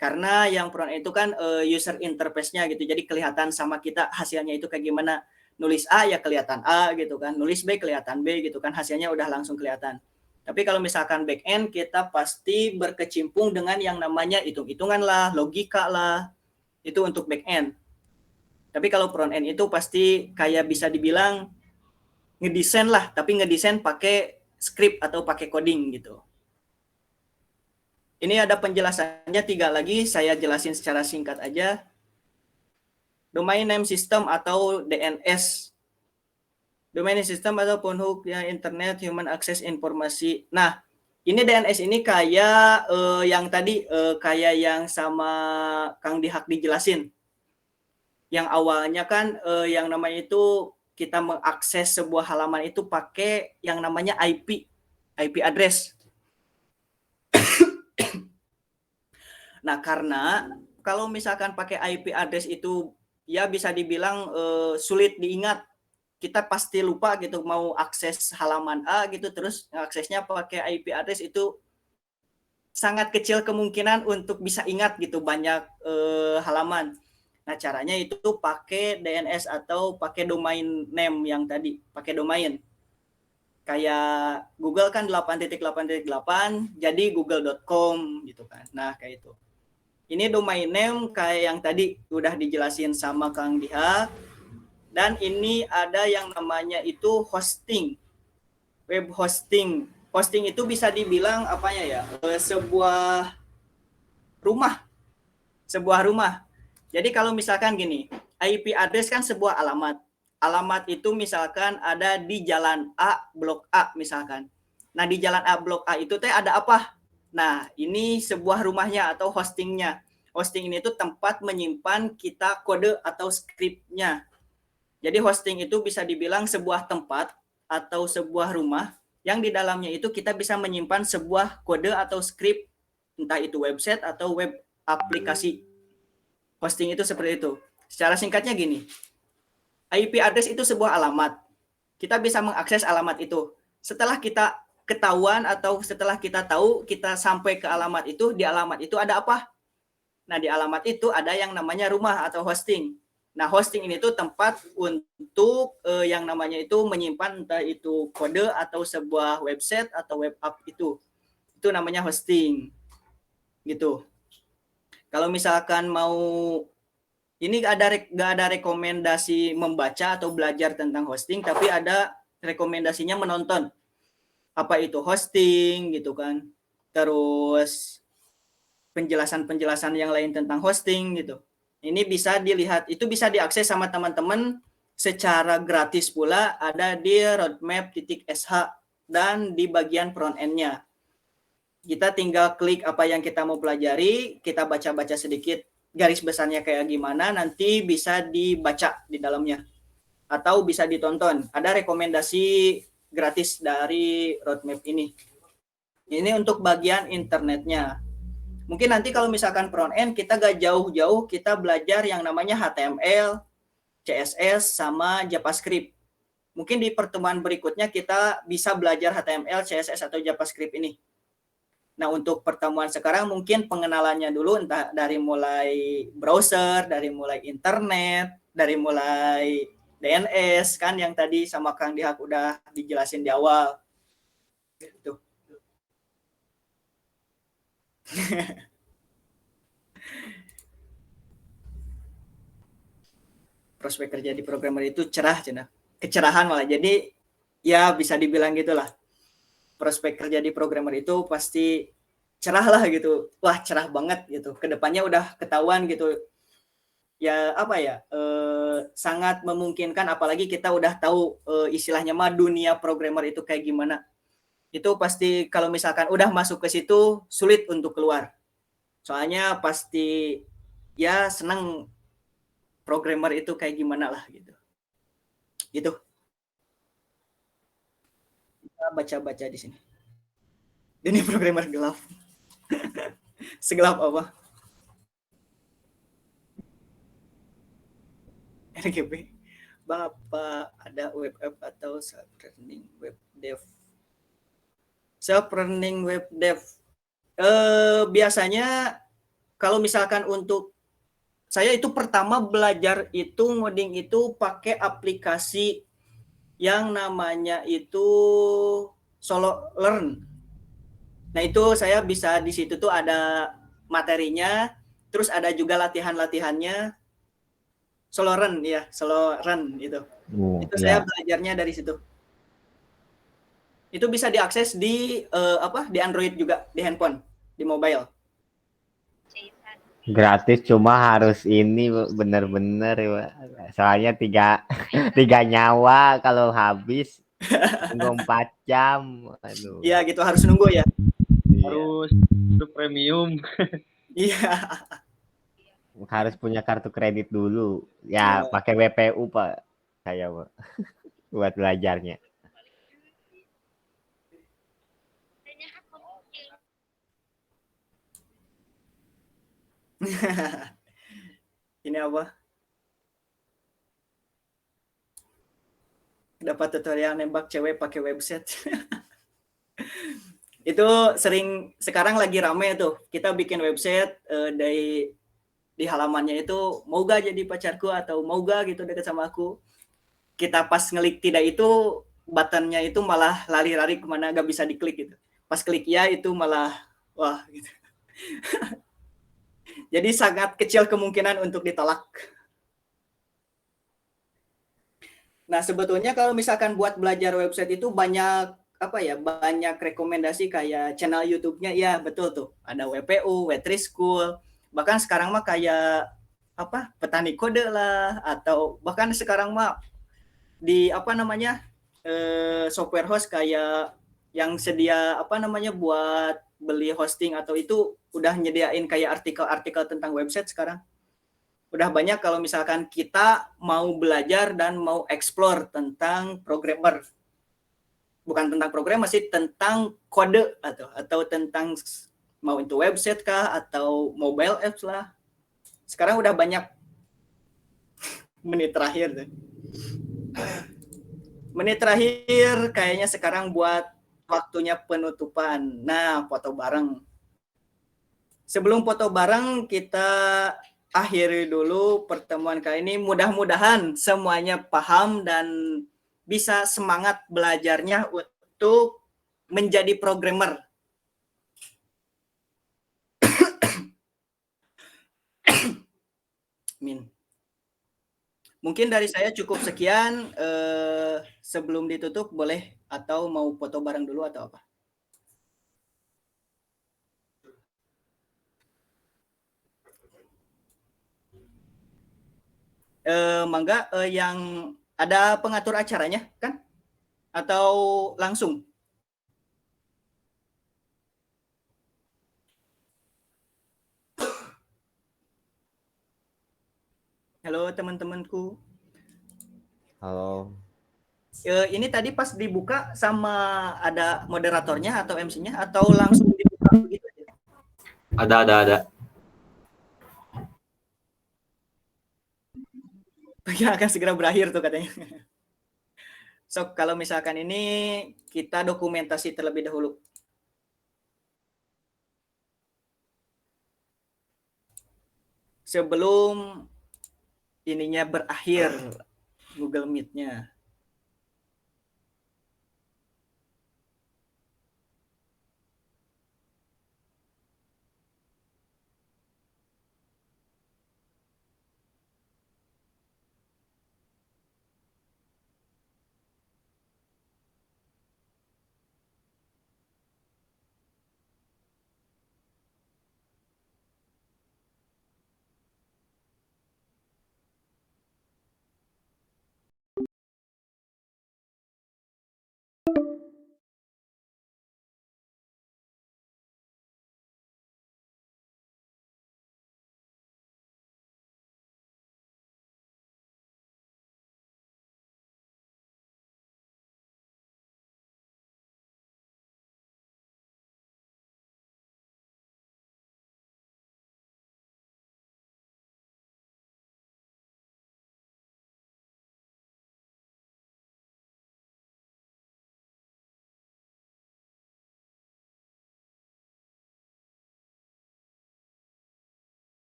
Karena yang front end itu kan user interface-nya gitu. Jadi kelihatan sama kita hasilnya itu kayak gimana. Nulis A ya kelihatan A gitu kan. Nulis B kelihatan B gitu kan. Hasilnya udah langsung kelihatan. Tapi kalau misalkan back end kita pasti berkecimpung dengan yang namanya hitung-hitungan lah, logika lah. Itu untuk back end. Tapi kalau front end itu pasti kayak bisa dibilang ngedesain lah, tapi ngedesain pakai script atau pakai coding gitu. Ini ada penjelasannya 3 lagi, saya jelasin secara singkat aja. Domain name system atau DNS. Domain name system atau penghubung ya internet human access informasi. Nah, ini DNS ini kayak yang tadi kayak yang sama Kang Dihak dijelasin. Yang awalnya kan yang namanya itu kita mengakses sebuah halaman itu pakai yang namanya IP address. Nah, karena kalau misalkan pakai IP address itu ya bisa dibilang sulit diingat. Kita pasti lupa gitu mau akses halaman A gitu, terus aksesnya pakai IP address itu sangat kecil kemungkinan untuk bisa ingat gitu banyak halaman. Nah, caranya itu pakai DNS atau pakai domain name yang tadi, pakai domain. Kayak Google kan 8.8.8 jadi google.com gitu kan. Nah, kayak itu. Ini domain name kayak yang tadi udah dijelasin sama Kang Diha. Dan ini ada yang namanya itu hosting. Web hosting. Hosting itu bisa dibilang apanya ya? Sebuah rumah. Sebuah rumah. Jadi kalau misalkan gini, IP address kan sebuah alamat. Alamat itu misalkan ada di Jalan A, Blok A misalkan. Nah, di Jalan A, Blok A itu teh ada apa? Nah, ini sebuah rumahnya atau hostingnya. Hosting ini tuh tempat menyimpan kita kode atau skripnya. Jadi hosting itu bisa dibilang sebuah tempat atau sebuah rumah yang di dalamnya itu kita bisa menyimpan sebuah kode atau skrip, entah itu website atau web aplikasi. Hosting itu seperti itu. Secara singkatnya gini, IP address itu sebuah alamat. Kita bisa mengakses alamat itu. Setelah kita ketahuan atau setelah kita tahu, kita sampai ke alamat itu, di alamat itu ada apa? Nah, di alamat itu ada yang namanya rumah atau hosting. Nah, hosting ini tuh tempat untuk yang namanya itu menyimpan entah itu kode atau sebuah website atau web app itu. Itu namanya hosting. Gitu. Kalau misalkan mau ini nggak ada rekomendasi membaca atau belajar tentang hosting, tapi ada rekomendasinya menonton. Apa itu hosting gitu kan. Terus penjelasan-penjelasan yang lain tentang hosting gitu. Ini bisa dilihat, itu bisa diakses sama teman-teman secara gratis pula, ada di roadmap.sh dan di bagian front end-nya. Kita tinggal klik apa yang kita mau pelajari, kita baca-baca sedikit garis besarnya kayak gimana, nanti bisa dibaca di dalamnya. Atau bisa ditonton. Ada rekomendasi gratis dari roadmap ini. Ini untuk bagian internetnya. Mungkin nanti kalau misalkan front end kita gak jauh-jauh, kita belajar yang namanya HTML, CSS, sama JavaScript. Mungkin di pertemuan berikutnya kita bisa belajar HTML, CSS, atau JavaScript ini. Nah, untuk pertemuan sekarang mungkin pengenalannya dulu, entah dari mulai browser, dari mulai internet, dari mulai DNS, kan yang tadi sama Kang Dihak udah dijelasin di awal. Gitu. Prospek kerja di programmer itu cerah, kecerahan malah. Jadi ya bisa dibilang gitulah. Prospek kerja di programmer itu pasti cerah lah gitu. Wah, cerah banget gitu. Kedepannya udah ketahuan gitu. Ya apa ya? Sangat memungkinkan, apalagi kita udah tahu istilahnya mah dunia programmer itu kayak gimana. Itu pasti kalau misalkan udah masuk ke situ sulit untuk keluar. Soalnya pasti ya senang programmer itu kayak gimana lah gitu. Gitu. Kita baca-baca di sini. Ini programmer gelap. Segelap apa? RGB. Bapak ada web app atau self-learning web dev? Self-learning web dev. Biasanya kalau misalkan untuk saya itu pertama belajar itu ngoding itu pakai aplikasi yang namanya itu Solo Learn. Nah, itu saya bisa di situ tuh ada materinya, terus ada juga latihan-latihannya. Solo Run ya, Solo Run gitu. Itu saya belajarnya dari situ. Itu bisa diakses di di Android juga, di handphone, di mobile. Gratis, cuma harus ini bener-bener ya. Soalnya tiga nyawa kalau habis tunggu 4 jam. Aduh. Iya gitu, harus nunggu ya. Harus premium. Iya. Harus punya kartu kredit dulu. Ya, pakai WPU, Pak. Saya, Pak. Buat belajarnya. Ini apa? Dapat tutorial nembak cewek pakai website. Itu sering, sekarang lagi rame tuh. Kita bikin website di halamannya itu, mau gak jadi pacarku atau mau gak gitu deket sama aku. Kita pas ngelik tidak itu, buttonnya itu malah lari-lari kemana gak bisa diklik gitu. Pas klik ya itu malah wah gitu. Jadi sangat kecil kemungkinan untuk ditolak. Nah, sebetulnya kalau misalkan buat belajar website itu banyak apa ya, banyak rekomendasi kayak channel YouTube-nya, ya betul tuh. Ada WPU, W3 School, bahkan sekarang mah kayak apa, petani kode lah, atau bahkan sekarang mah di apa namanya, software host kayak yang sedia apa namanya buat beli hosting atau itu udah nyediain kayak artikel-artikel tentang website sekarang. Udah banyak kalau misalkan kita mau belajar dan mau explore tentang programmer. Bukan tentang programmer sih, tentang kode atau tentang mau itu website kah atau mobile apps lah. Sekarang udah banyak. Menit terakhir tuh. Menit terakhir kayaknya sekarang buat waktunya penutupan. Nah, foto bareng. Sebelum foto bareng, kita akhiri dulu pertemuan kali ini. Mudah-mudahan semuanya paham dan bisa semangat belajarnya untuk menjadi programmer. Min. Mungkin dari saya cukup sekian. Sebelum ditutup boleh atau mau foto bareng dulu atau apa? Mangga, yang ada pengatur acaranya kan? Atau langsung? Halo teman-temanku. Halo. Ini tadi pas dibuka sama ada moderatornya atau MC-nya atau langsung dibuka begitu aja? Ada. Ya, akan segera berakhir tuh katanya. So, kalau misalkan ini kita dokumentasi terlebih dahulu. Sebelum ininya berakhir Google Meet-nya.